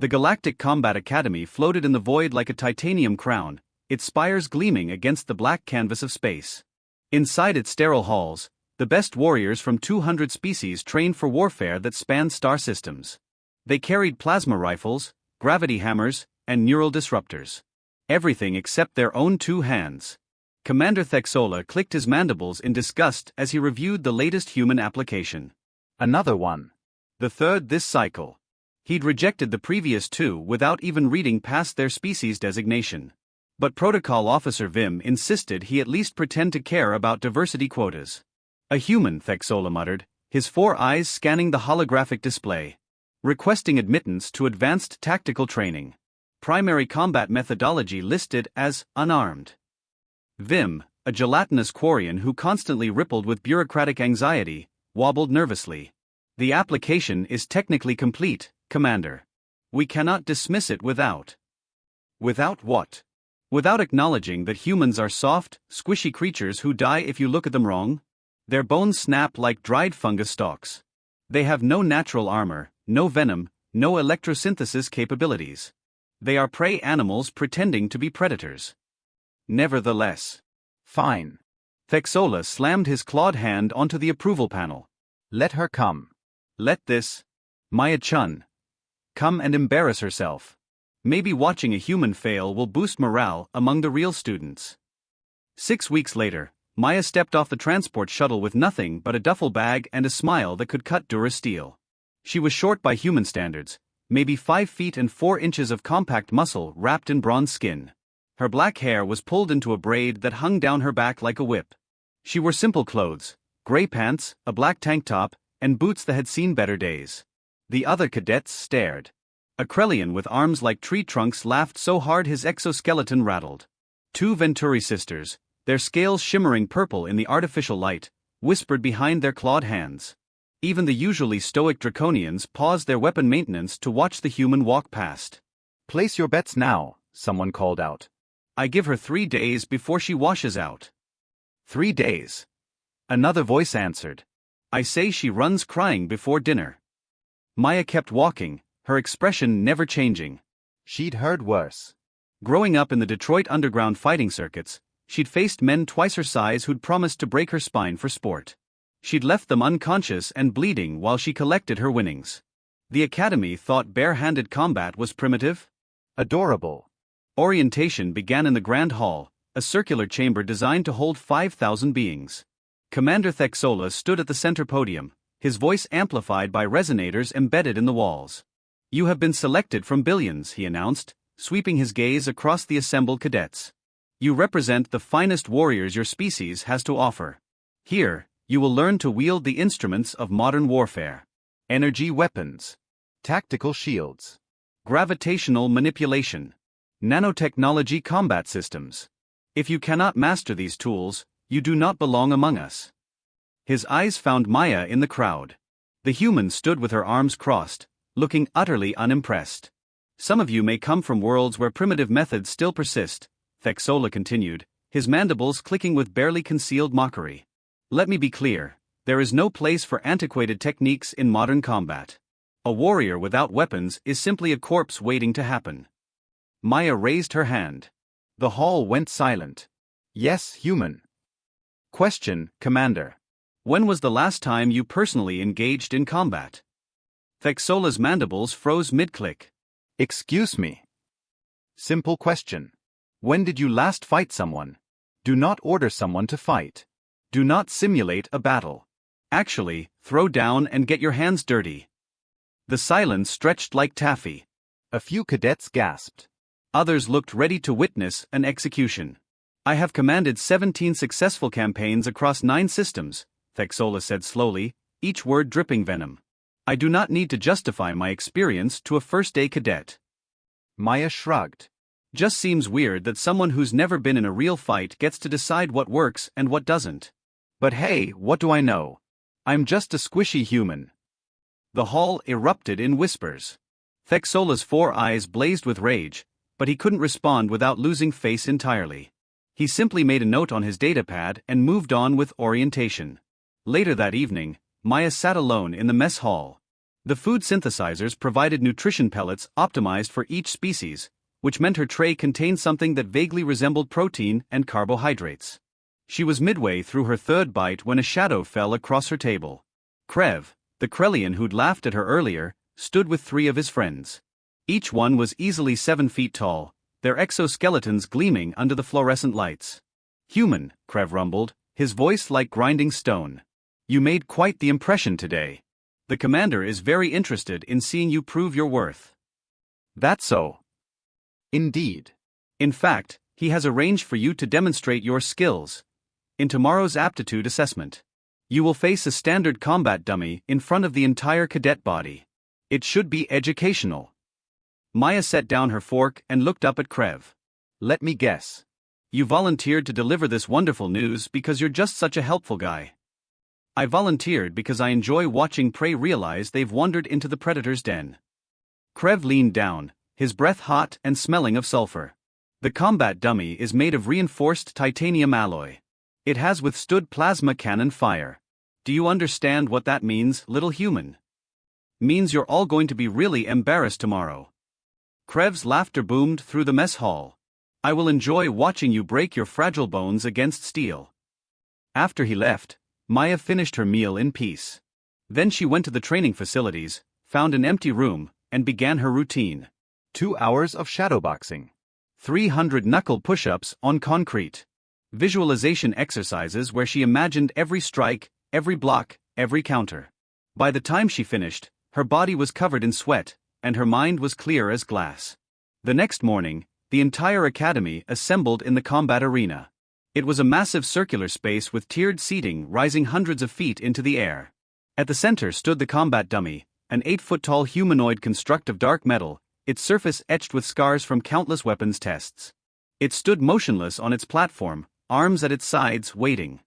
The Galactic Combat Academy floated in the void like a titanium crown, its spires gleaming against the black canvas of space. Inside its sterile halls, the best warriors from 200 species trained for warfare that spanned star systems. They carried plasma rifles, gravity hammers, and neural disruptors. Everything except their own 2 hands. Commander Thexola clicked his mandibles in disgust as he reviewed the latest human application. Another one. The third this cycle. He'd rejected the previous 2 without even reading past their species designation. But Protocol Officer Vim insisted he at least pretend to care about diversity quotas. A human, Thexola muttered, his 4 eyes scanning the holographic display. Requesting admittance to advanced tactical training. Primary combat methodology listed as unarmed. Vim, a gelatinous quarian who constantly rippled with bureaucratic anxiety, wobbled nervously. The application is technically complete, Commander. We cannot dismiss it without. Without what? Without acknowledging that humans are soft, squishy creatures who die if you look at them wrong? Their bones snap like dried fungus stalks. They have no natural armor, no venom, no electrosynthesis capabilities. They are prey animals pretending to be predators. Nevertheless. Fine. Thexola slammed his clawed hand onto the approval panel. Let her come. Let this Maya Chen come and embarrass herself. Maybe watching a human fail will boost morale among the real students. 6 weeks later, Maya stepped off the transport shuttle with nothing but a duffel bag and a smile that could cut Durasteel. She was short by human standards, maybe 5 feet and 4 inches of compact muscle wrapped in bronze skin. Her black hair was pulled into a braid that hung down her back like a whip. She wore simple clothes, gray pants, a black tank top, and boots that had seen better days. The other cadets stared. A Krellian with arms like tree trunks laughed so hard his exoskeleton rattled. 2 Venturi sisters, their scales shimmering purple in the artificial light, whispered behind their clawed hands. Even the usually stoic Draconians paused their weapon maintenance to watch the human walk past. Place your bets now, someone called out. I give her 3 days before she washes out. 3 days. Another voice answered. I say she runs crying before dinner. Maya kept walking, her expression never changing. She'd heard worse. Growing up in the Detroit underground fighting circuits, she'd faced men twice her size who'd promised to break her spine for sport. She'd left them unconscious and bleeding while she collected her winnings. The academy thought barehanded combat was primitive? Adorable. Orientation began in the Grand Hall, a circular chamber designed to hold 5,000 beings. Commander Thexola stood at the center podium, his voice amplified by resonators embedded in the walls. You have been selected from billions, he announced, sweeping his gaze across the assembled cadets. You represent the finest warriors your species has to offer. Here, you will learn to wield the instruments of modern warfare. Energy weapons. Tactical shields. Gravitational manipulation. Nanotechnology combat systems. If you cannot master these tools, you do not belong among us. His eyes found Maya in the crowd. The human stood with her arms crossed, looking utterly unimpressed. Some of you may come from worlds where primitive methods still persist, Thexola continued, his mandibles clicking with barely concealed mockery. Let me be clear, there is no place for antiquated techniques in modern combat. A warrior without weapons is simply a corpse waiting to happen. Maya raised her hand. The hall went silent. Yes, human. Question, Commander. When was the last time you personally engaged in combat? Thexola's mandibles froze mid-click. Excuse me. Simple question. When did you last fight someone? Do not order someone to fight. Do not simulate a battle. Actually, throw down and get your hands dirty. The silence stretched like taffy. A few cadets gasped. Others looked ready to witness an execution. I have commanded 17 successful campaigns across 9 systems, Thexola said slowly, each word dripping venom. I do not need to justify my experience to a first-day cadet. Maya shrugged. Just seems weird that someone who's never been in a real fight gets to decide what works and what doesn't. But hey, what do I know? I'm just a squishy human. The hall erupted in whispers. Thexola's 4 eyes blazed with rage, but he couldn't respond without losing face entirely. He simply made a note on his datapad and moved on with orientation. Later that evening, Maya sat alone in the mess hall. The food synthesizers provided nutrition pellets optimized for each species, which meant her tray contained something that vaguely resembled protein and carbohydrates. She was midway through her third bite when a shadow fell across her table. Krev, the Krellian who'd laughed at her earlier, stood with 3 of his friends. Each one was easily 7 feet tall, their exoskeletons gleaming under the fluorescent lights. "Human," Krev rumbled, his voice like grinding stone. "You made quite the impression today. The commander is very interested in seeing you prove your worth." That's so. Indeed. In fact, he has arranged for you to demonstrate your skills. In tomorrow's aptitude assessment, you will face a standard combat dummy in front of the entire cadet body. It should be educational. Maya set down her fork and looked up at Krev. Let me guess. You volunteered to deliver this wonderful news because you're just such a helpful guy. I volunteered because I enjoy watching prey realize they've wandered into the predator's den. Krev leaned down, his breath hot and smelling of sulfur. The combat dummy is made of reinforced titanium alloy. It has withstood plasma cannon fire. Do you understand what that means, little human? Means you're all going to be really embarrassed tomorrow. Krev's laughter boomed through the mess hall. I will enjoy watching you break your fragile bones against steel. After he left, Maya finished her meal in peace. Then she went to the training facilities, found an empty room, and began her routine. 2 hours of shadowboxing. 300 knuckle push-ups on concrete. Visualization exercises where she imagined every strike, every block, every counter. By the time she finished, her body was covered in sweat, and her mind was clear as glass. The next morning, the entire academy assembled in the combat arena. It was a massive circular space with tiered seating rising hundreds of feet into the air. At the center stood the combat dummy, an 8-foot-tall humanoid construct of dark metal, its surface etched with scars from countless weapons tests. It stood motionless on its platform, arms at its sides, waiting.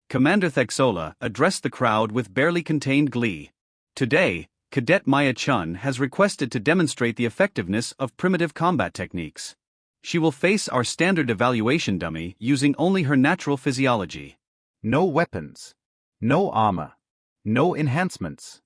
Commander Thexola addressed the crowd with barely contained glee. Today, Cadet Maya Chen has requested to demonstrate the effectiveness of primitive combat techniques. She will face our standard evaluation dummy using only her natural physiology. No weapons. No armor. No enhancements.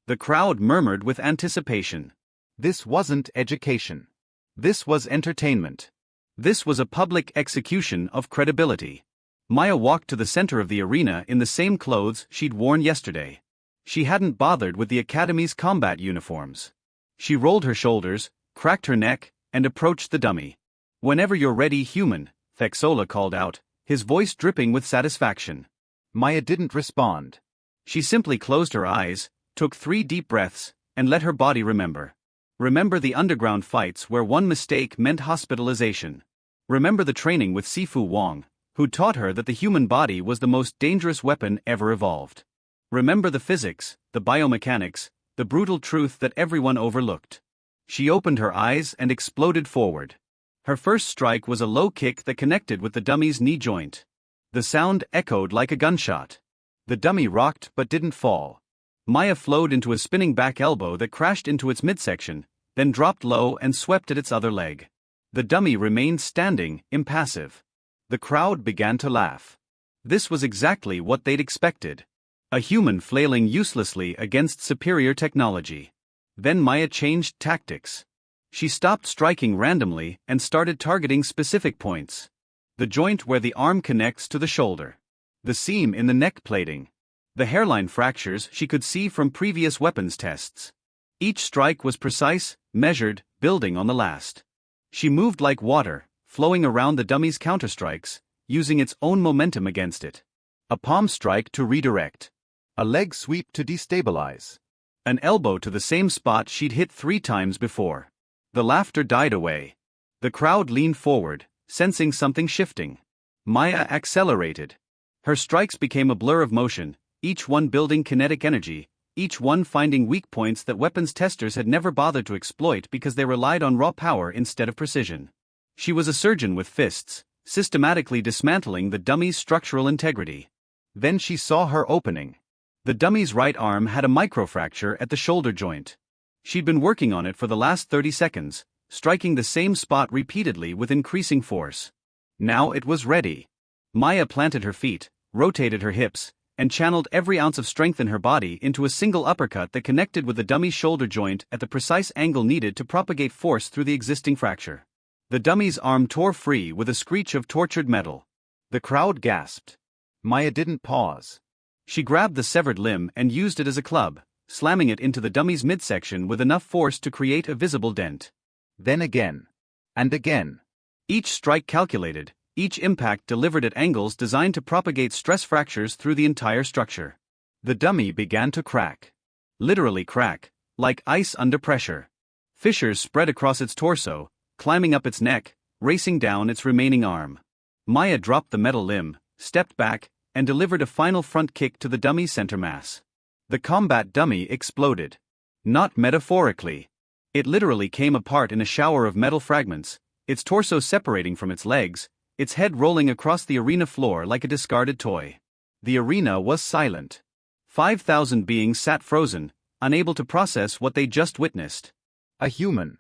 The crowd murmured with anticipation. This wasn't education. This was entertainment. This was a public execution of credibility. Maya walked to the center of the arena in the same clothes she'd worn yesterday. She hadn't bothered with the Academy's combat uniforms. She rolled her shoulders, cracked her neck, and approached the dummy. "Whenever you're ready, human," Thexola called out, his voice dripping with satisfaction. Maya didn't respond. She simply closed her eyes, took 3 deep breaths, and let her body remember. Remember the underground fights where one mistake meant hospitalization. Remember the training with Sifu Wang, who taught her that the human body was the most dangerous weapon ever evolved. Remember the physics, the biomechanics, the brutal truth that everyone overlooked. She opened her eyes and exploded forward. Her first strike was a low kick that connected with the dummy's knee joint. The sound echoed like a gunshot. The dummy rocked but didn't fall. Maya flowed into a spinning back elbow that crashed into its midsection, then dropped low and swept at its other leg. The dummy remained standing, impassive. The crowd began to laugh. This was exactly what they'd expected. A human flailing uselessly against superior technology. Then Maya changed tactics. She stopped striking randomly and started targeting specific points. The joint where the arm connects to the shoulder. The seam in the neck plating. The hairline fractures she could see from previous weapons tests. Each strike was precise, measured, building on the last. She moved like water, flowing around the dummy's counterstrikes, using its own momentum against it. A palm strike to redirect. A leg sweep to destabilize. An elbow to the same spot she'd hit 3 times before. The laughter died away. The crowd leaned forward, sensing something shifting. Maya accelerated. Her strikes became a blur of motion, each one building kinetic energy, each one finding weak points that weapons testers had never bothered to exploit because they relied on raw power instead of precision. She was a surgeon with fists, systematically dismantling the dummy's structural integrity. Then she saw her opening. The dummy's right arm had a microfracture at the shoulder joint. She'd been working on it for the last 30 seconds, striking the same spot repeatedly with increasing force. Now it was ready. Maya planted her feet, rotated her hips, and channeled every ounce of strength in her body into a single uppercut that connected with the dummy's shoulder joint at the precise angle needed to propagate force through the existing fracture. The dummy's arm tore free with a screech of tortured metal. The crowd gasped. Maya didn't pause. She grabbed the severed limb and used it as a club, slamming it into the dummy's midsection with enough force to create a visible dent. Then again. And again. Each strike calculated, each impact delivered at angles designed to propagate stress fractures through the entire structure. The dummy began to crack. Literally crack, like ice under pressure. Fissures spread across its torso, climbing up its neck, racing down its remaining arm. Maya dropped the metal limb, stepped back, and delivered a final front kick to the dummy's center mass. The combat dummy exploded. Not metaphorically. It literally came apart in a shower of metal fragments, its torso separating from its legs, its head rolling across the arena floor like a discarded toy. The arena was silent. 5,000 beings sat frozen, unable to process what they just witnessed. A human.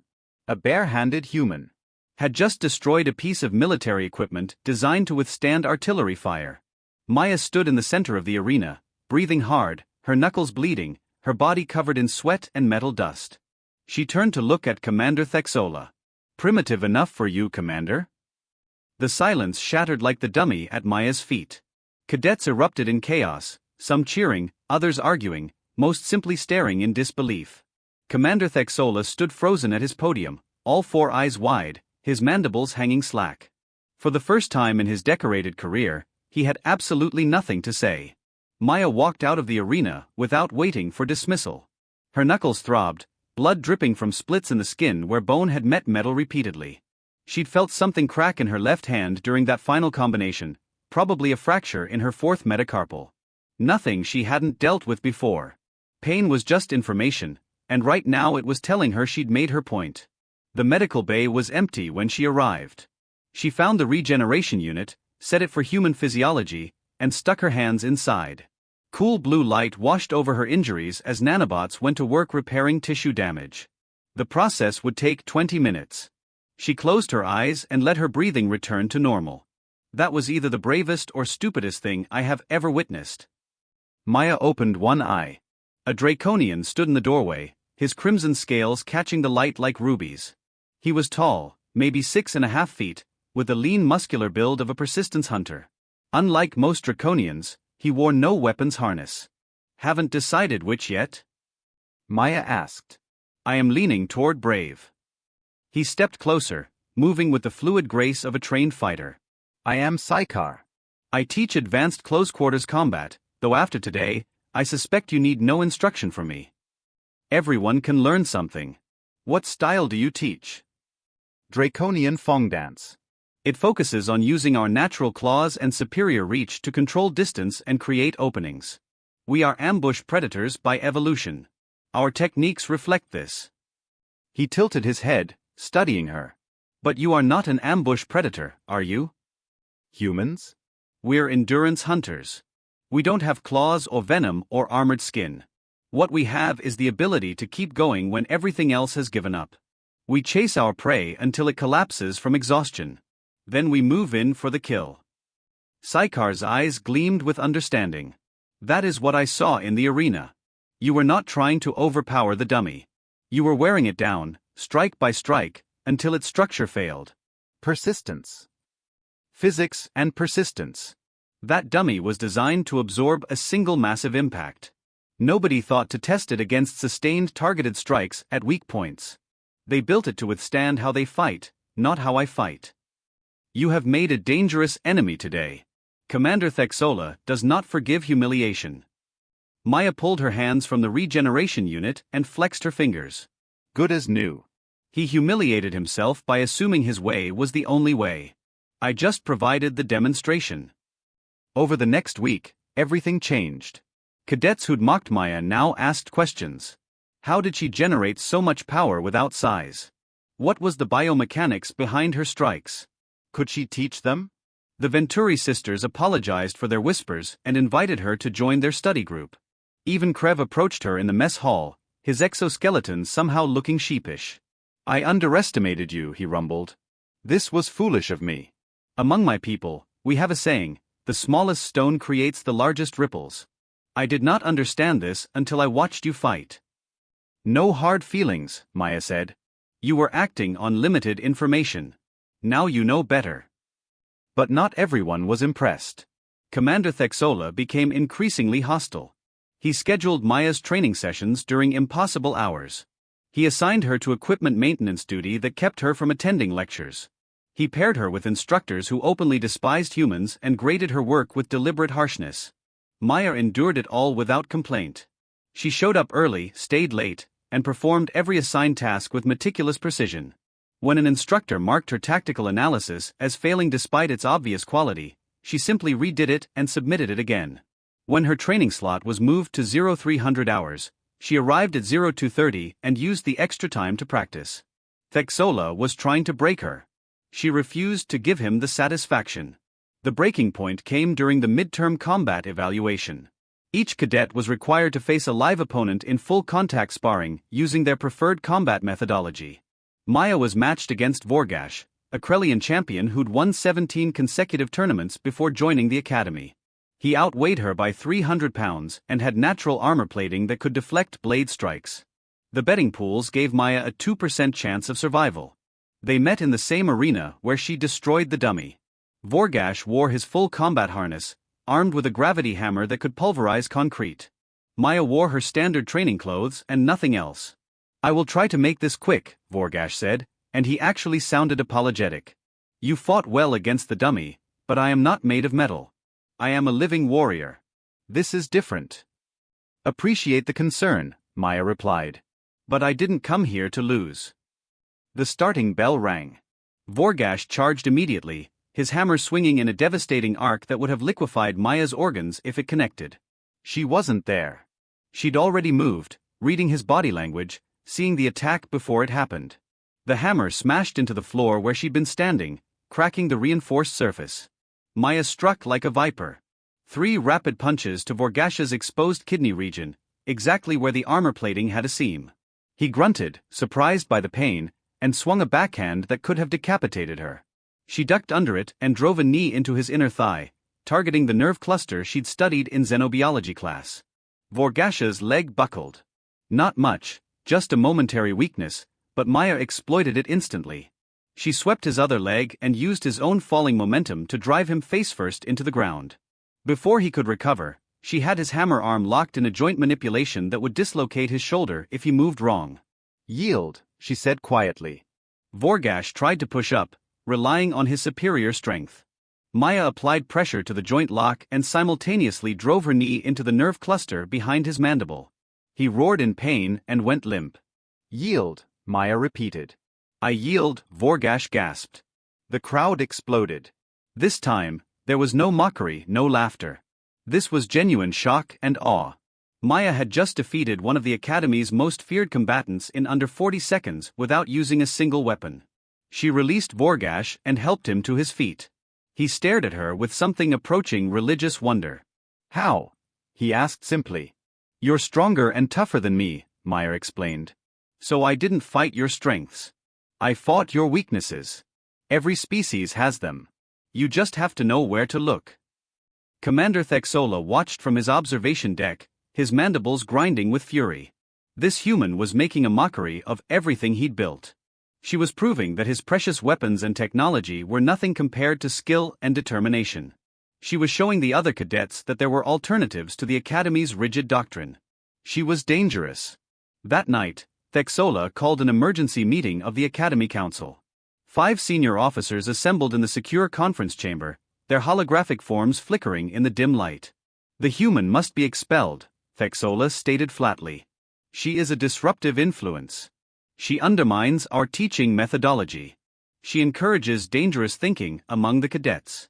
A barehanded human. Had just destroyed a piece of military equipment designed to withstand artillery fire. Maya stood in the center of the arena, breathing hard, her knuckles bleeding, her body covered in sweat and metal dust. She turned to look at Commander Thexola. "Primitive enough for you, Commander?" The silence shattered like the dummy at Maya's feet. Cadets erupted in chaos, some cheering, others arguing, most simply staring in disbelief. Commander Thexola stood frozen at his podium, all four eyes wide, his mandibles hanging slack. For the first time in his decorated career, he had absolutely nothing to say. Maya walked out of the arena without waiting for dismissal. Her knuckles throbbed, blood dripping from splits in the skin where bone had met metal repeatedly. She'd felt something crack in her left hand during that final combination, probably a fracture in her fourth metacarpal. Nothing she hadn't dealt with before. Pain was just information, and right now it was telling her she'd made her point. The medical bay was empty when she arrived. She found the regeneration unit, set it for human physiology, and stuck her hands inside. Cool blue light washed over her injuries as nanobots went to work repairing tissue damage. The process would take 20 minutes. She closed her eyes and let her breathing return to normal. That was either the bravest or stupidest thing I have ever witnessed. Maya opened one eye. A draconian stood in the doorway, his crimson scales catching the light like rubies. He was tall, maybe 6.5 feet, with the lean muscular build of a persistence hunter. Unlike most draconians, he wore no weapons harness. "Haven't decided which yet?" Maya asked. "I am leaning toward brave." He stepped closer, moving with the fluid grace of a trained fighter. "I am Sci-Fi. I teach advanced close-quarters combat, though after today, I suspect you need no instruction from me. Everyone can learn something. What style do you teach?" Draconian Fong Dance. "It focuses on using our natural claws and superior reach to control distance and create openings. We are ambush predators by evolution. Our techniques reflect this." He tilted his head, studying her. "But you are not an ambush predator, are you?" "Humans? "We're endurance hunters. We don't have claws or venom or armored skin. What we have is the ability to keep going when everything else has given up. We chase our prey until it collapses from exhaustion. Then we move in for the kill." Sykar's eyes gleamed with understanding. "That is what I saw in the arena. You were not trying to overpower the dummy. You were wearing it down, strike by strike, until its structure failed." Persistence. Physics and persistence. That dummy was designed to absorb a single massive impact. Nobody thought to test it against sustained targeted strikes at weak points. They built it to withstand how they fight, not how I fight. You have made a dangerous enemy today. Commander Thexola does not forgive humiliation. Maya pulled her hands from the regeneration unit and flexed her fingers. Good as new. He humiliated himself by assuming his way was the only way. I just provided the demonstration. Over the next week, everything changed. Cadets who'd mocked Maya now asked questions. How did she generate so much power without size? What was the biomechanics behind her strikes? Could she teach them? The Venturi sisters apologized for their whispers and invited her to join their study group. Even Krev approached her in the mess hall, his exoskeleton somehow looking sheepish. "I underestimated you," he rumbled. "This was foolish of me. Among my people, we have a saying, The smallest stone creates the largest ripples. I did not understand this until I watched you fight. No hard feelings, Maya said. You were acting on limited information. Now you know better. But not everyone was impressed. Commander Thexola became increasingly hostile. He scheduled Maya's training sessions during impossible hours. He assigned her to equipment maintenance duty that kept her from attending lectures. He paired her with instructors who openly despised humans and graded her work with deliberate harshness. Maya endured it all without complaint. She showed up early, stayed late, and performed every assigned task with meticulous precision. When an instructor marked her tactical analysis as failing despite its obvious quality, she simply redid it and submitted it again. When her training slot was moved to 0300 hours, she arrived at 0230 and used the extra time to practice. Thexola was trying to break her. She refused to give him the satisfaction. The breaking point came during the midterm combat evaluation. Each cadet was required to face a live opponent in full contact sparring using their preferred combat methodology. Maya was matched against Vorgash, a Krellian champion who'd won 17 consecutive tournaments before joining the academy. He outweighed her by 300 pounds and had natural armor plating that could deflect blade strikes. The betting pools gave Maya a 2% chance of survival. They met in the same arena where she destroyed the dummy. Vorgash wore his full combat harness, armed with a gravity hammer that could pulverize concrete. Maya wore her standard training clothes and nothing else. I will try to make this quick, Vorgash said, and he actually sounded apologetic. You fought well against the dummy, but I am not made of metal. I am a living warrior. This is different. Appreciate the concern, Maya replied. But I didn't come here to lose. The starting bell rang. Vorgash charged immediately, his hammer swinging in a devastating arc that would have liquefied Maya's organs if it connected. She wasn't there. She'd already moved, reading his body language, seeing the attack before it happened. The hammer smashed into the floor where she'd been standing, cracking the reinforced surface. Maya struck like a viper. 3 rapid punches to Vorgash's exposed kidney region, exactly where the armor plating had a seam. He grunted, surprised by the pain, and swung a backhand that could have decapitated her. She ducked under it and drove a knee into his inner thigh, targeting the nerve cluster she'd studied in xenobiology class. Vorgash's leg buckled. Not much, just a momentary weakness, but Maya exploited it instantly. She swept his other leg and used his own falling momentum to drive him face-first into the ground. Before he could recover, she had his hammer arm locked in a joint manipulation that would dislocate his shoulder if he moved wrong. Yield, she said quietly. Vorgash tried to push up, relying on his superior strength. Maya applied pressure to the joint lock and simultaneously drove her knee into the nerve cluster behind his mandible. He roared in pain and went limp. Yield, Maya repeated. I yield, Vorgash gasped. The crowd exploded. This time, there was no mockery, no laughter. This was genuine shock and awe. Maya had just defeated one of the Academy's most feared combatants in under 40 seconds without using a single weapon. She released Vorgash and helped him to his feet. He stared at her with something approaching religious wonder. How? He asked simply. You're stronger and tougher than me, Maya explained. So I didn't fight your strengths. I fought your weaknesses. Every species has them. You just have to know where to look. Commander Thexola watched from his observation deck, his mandibles grinding with fury. This human was making a mockery of everything he'd built. She was proving that his precious weapons and technology were nothing compared to skill and determination. She was showing the other cadets that there were alternatives to the Academy's rigid doctrine. She was dangerous. That night, Thexola called an emergency meeting of the Academy Council. 5 senior officers assembled in the secure conference chamber, their holographic forms flickering in the dim light. The human must be expelled, Thexola stated flatly. She is a disruptive influence. She undermines our teaching methodology. She encourages dangerous thinking among the cadets.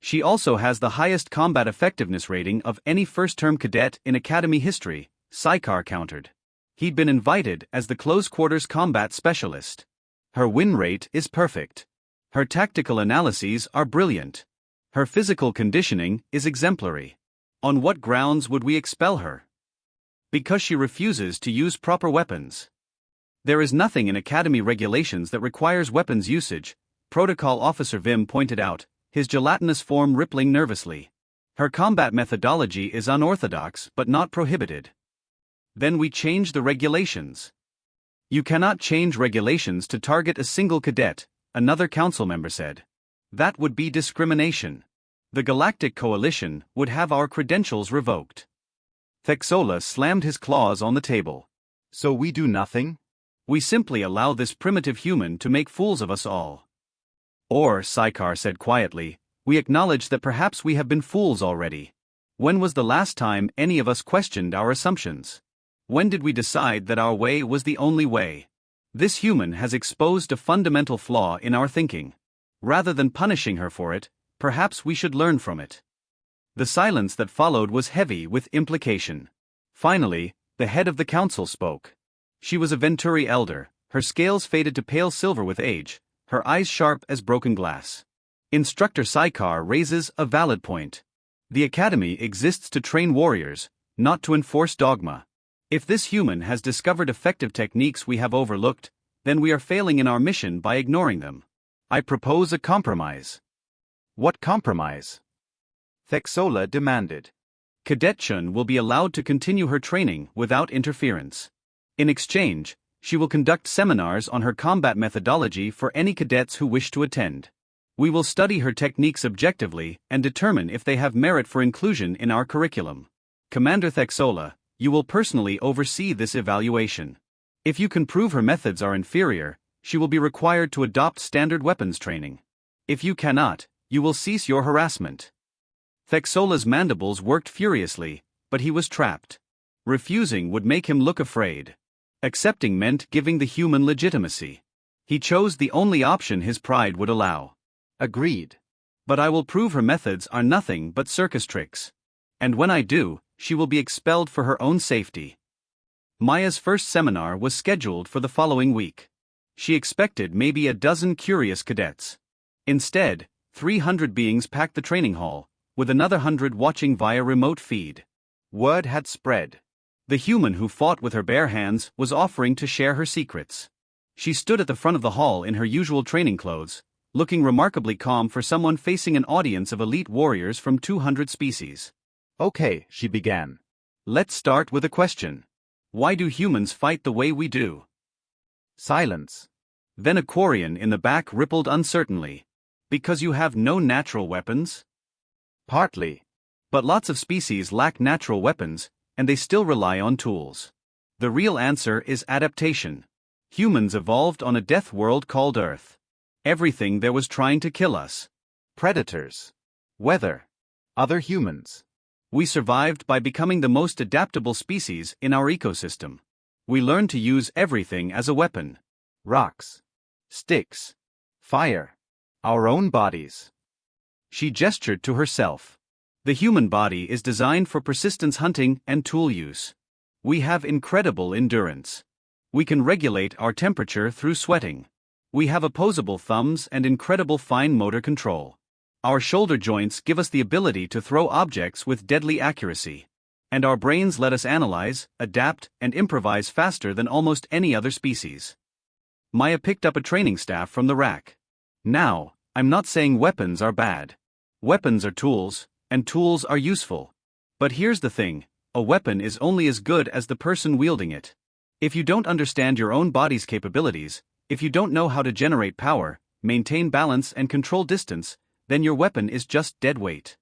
She also has the highest combat effectiveness rating of any first-term cadet in Academy history, Sci-Fi countered. He'd been invited as the close-quarters combat specialist. Her win rate is perfect. Her tactical analyses are brilliant. Her physical conditioning is exemplary. On what grounds would we expel her? Because she refuses to use proper weapons. There is nothing in Academy regulations that requires weapons usage, Protocol Officer Vim pointed out, his gelatinous form rippling nervously. Her combat methodology is unorthodox but not prohibited. Then we change the regulations. You cannot change regulations to target a single cadet, another council member said. That would be discrimination. The Galactic Coalition would have our credentials revoked. Thexola slammed his claws on the table. So we do nothing? We simply allow this primitive human to make fools of us all. Or, Sykar said quietly, we acknowledge that perhaps we have been fools already. When was the last time any of us questioned our assumptions? When did we decide that our way was the only way? This human has exposed a fundamental flaw in our thinking. Rather than punishing her for it, perhaps we should learn from it. The silence that followed was heavy with implication. Finally, the head of the council spoke. She was a Venturi elder, her scales faded to pale silver with age, her eyes sharp as broken glass. Instructor Sykar raises a valid point. The academy exists to train warriors, not to enforce dogma. If this human has discovered effective techniques we have overlooked, then we are failing in our mission by ignoring them. I propose a compromise. What compromise? Thexola demanded. Cadet Chun will be allowed to continue her training without interference. In exchange, she will conduct seminars on her combat methodology for any cadets who wish to attend. We will study her techniques objectively and determine if they have merit for inclusion in our curriculum. Commander Thexola, you will personally oversee this evaluation. If you can prove her methods are inferior, she will be required to adopt standard weapons training. If you cannot, you will cease your harassment. Thexola's mandibles worked furiously, but he was trapped. Refusing would make him look afraid. Accepting meant giving the human legitimacy. He chose the only option his pride would allow. Agreed. But I will prove her methods are nothing but circus tricks. And when I do, she will be expelled for her own safety. Maya's first seminar was scheduled for the following week. She expected maybe a dozen curious cadets. Instead, 300 beings packed the training hall, with another 100 watching via remote feed. Word had spread. The human who fought with her bare hands was offering to share her secrets. She stood at the front of the hall in her usual training clothes, looking remarkably calm for someone facing an audience of elite warriors from 200 species. Okay, she began. Let's start with a question. Why do humans fight the way we do? Silence. Then a Quarian in the back rippled uncertainly. Because you have no natural weapons? Partly. But lots of species lack natural weapons, and they still rely on tools. The real answer is adaptation. Humans evolved on a death world called Earth. Everything there was trying to kill us. Predators. Weather. Other humans. We survived by becoming the most adaptable species in our ecosystem. We learned to use everything as a weapon. Rocks. Sticks. Fire. Our own bodies. She gestured to herself. The human body is designed for persistence hunting and tool use. We have incredible endurance. We can regulate our temperature through sweating. We have opposable thumbs and incredible fine motor control. Our shoulder joints give us the ability to throw objects with deadly accuracy. And our brains let us analyze, adapt, and improvise faster than almost any other species. Maya picked up a training staff from the rack. Now, I'm not saying weapons are bad. Weapons are tools, and tools are useful. But here's the thing, a weapon is only as good as the person wielding it. If you don't understand your own body's capabilities, if you don't know how to generate power, maintain balance and control distance, then your weapon is just dead weight.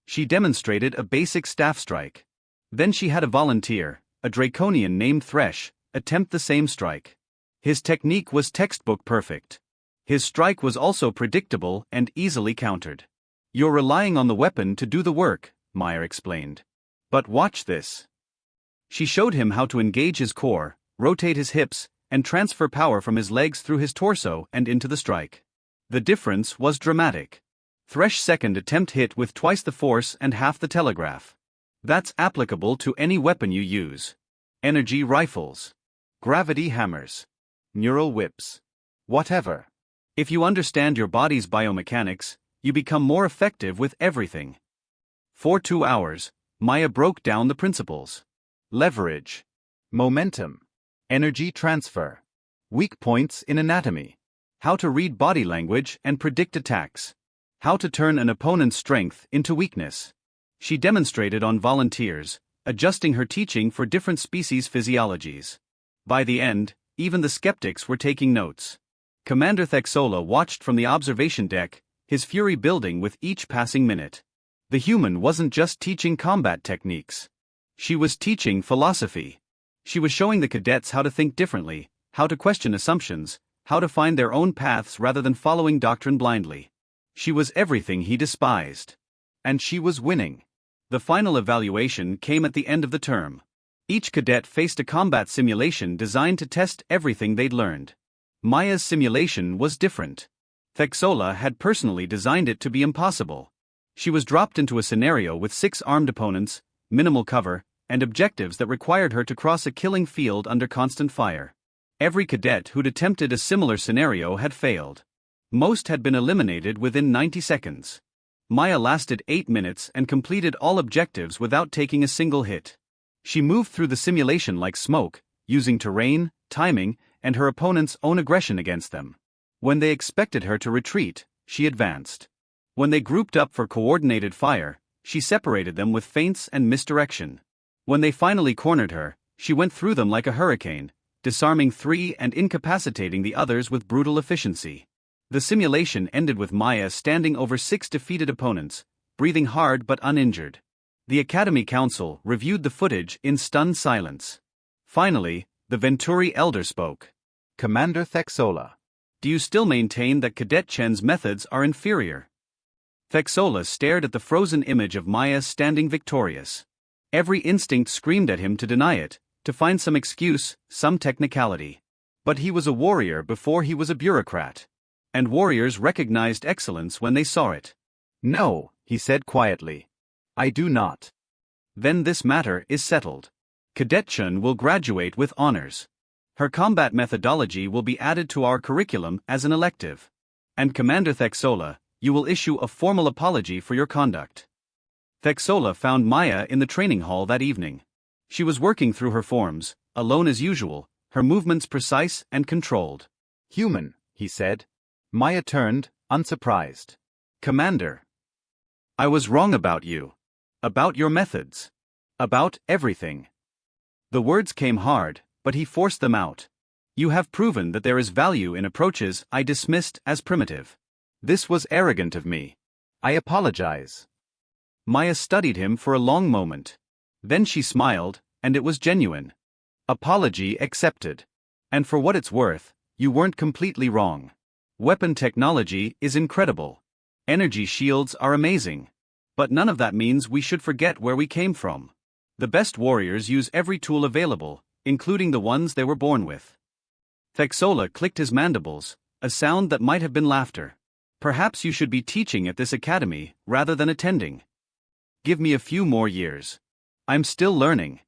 She demonstrated a basic staff strike. Then she had a volunteer, a draconian named Thresh, attempt the same strike. His technique was textbook perfect. His strike was also predictable and easily countered. You're relying on the weapon to do the work, Maya explained. But watch this. She showed him how to engage his core, rotate his hips, and transfer power from his legs through his torso and into the strike. The difference was dramatic. Thresh's second attempt hit with twice the force and half the telegraph. That's applicable to any weapon you use. Energy rifles. Gravity hammers. Neural whips. Whatever. If you understand your body's biomechanics, you become more effective with everything. For 2 hours, Maya broke down the principles. Leverage. Momentum. Energy transfer. Weak points in anatomy. How to read body language and predict attacks. how to turn an opponent's strength into weakness. She demonstrated on volunteers, adjusting her teaching for different species' physiologies. By the end, even the skeptics were taking notes. Commander Thexola watched from the observation deck, his fury building with each passing minute. The human wasn't just teaching combat techniques. She was teaching philosophy. She was showing the cadets how to think differently, how to question assumptions, how to find their own paths rather than following doctrine blindly. She was everything he despised. And she was winning. The final evaluation came at the end of the term. Each cadet faced a combat simulation designed to test everything they'd learned. Maya's simulation was different. Thexola had personally designed it to be impossible. She was dropped into a scenario with 6 armed opponents, minimal cover, and objectives that required her to cross a killing field under constant fire. Every cadet who'd attempted a similar scenario had failed. Most had been eliminated within 90 seconds. Maya lasted 8 minutes and completed all objectives without taking a single hit. She moved through the simulation like smoke, using terrain, timing, and her opponent's own aggression against them. When they expected her to retreat, she advanced. When they grouped up for coordinated fire, she separated them with feints and misdirection. When they finally cornered her, she went through them like a hurricane, disarming 3 and incapacitating the others with brutal efficiency. The simulation ended with Maya standing over 6 defeated opponents, breathing hard but uninjured. The Academy Council reviewed the footage in stunned silence. Finally, the Venturi Elder spoke. Commander Thexola. Do you still maintain that Cadet Chen's methods are inferior? Thexola stared at the frozen image of Maya standing victorious. Every instinct screamed at him to deny it, to find some excuse, some technicality. But he was a warrior before he was a bureaucrat. And warriors recognized excellence when they saw it. No, he said quietly. I do not. Then this matter is settled. Cadet Chen will graduate with honors. Her combat methodology will be added to our curriculum as an elective. And Commander Thexola, you will issue a formal apology for your conduct. Thexola found Maya in the training hall that evening. She was working through her forms, alone as usual, her movements precise and controlled. Human, he said. Maya turned, unsurprised. Commander. I was wrong about you. About your methods. About everything. The words came hard, but he forced them out. You have proven that there is value in approaches I dismissed as primitive. This was arrogant of me. I apologize. Maya studied him for a long moment. Then she smiled, and it was genuine. Apology accepted. And for what it's worth, you weren't completely wrong. Weapon technology is incredible. Energy shields are amazing. But none of that means we should forget where we came from. The best warriors use every tool available, including the ones they were born with. Thexola clicked his mandibles, a sound that might have been laughter. Perhaps you should be teaching at this academy, rather than attending. Give me a few more years. I'm still learning.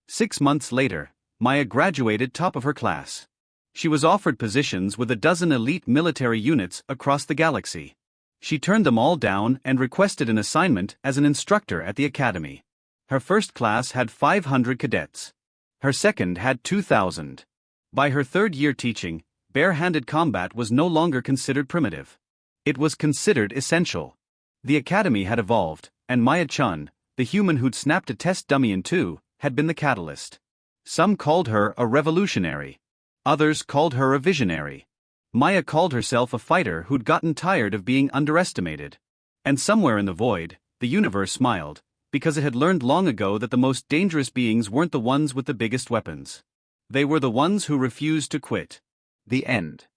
6 months later, Maya graduated top of her class. She was offered positions with a dozen elite military units across the galaxy. She turned them all down and requested an assignment as an instructor at the academy. Her first class had 500 cadets. Her second had 2,000. By her third year teaching, barehanded combat was no longer considered primitive. It was considered essential. The academy had evolved, and Maya Chen, the human who'd snapped a test dummy in 2, had been the catalyst. Some called her a revolutionary. Others called her a visionary. Maya called herself a fighter who'd gotten tired of being underestimated. And somewhere in the void, the universe smiled, because it had learned long ago that the most dangerous beings weren't the ones with the biggest weapons. They were the ones who refused to quit. The end.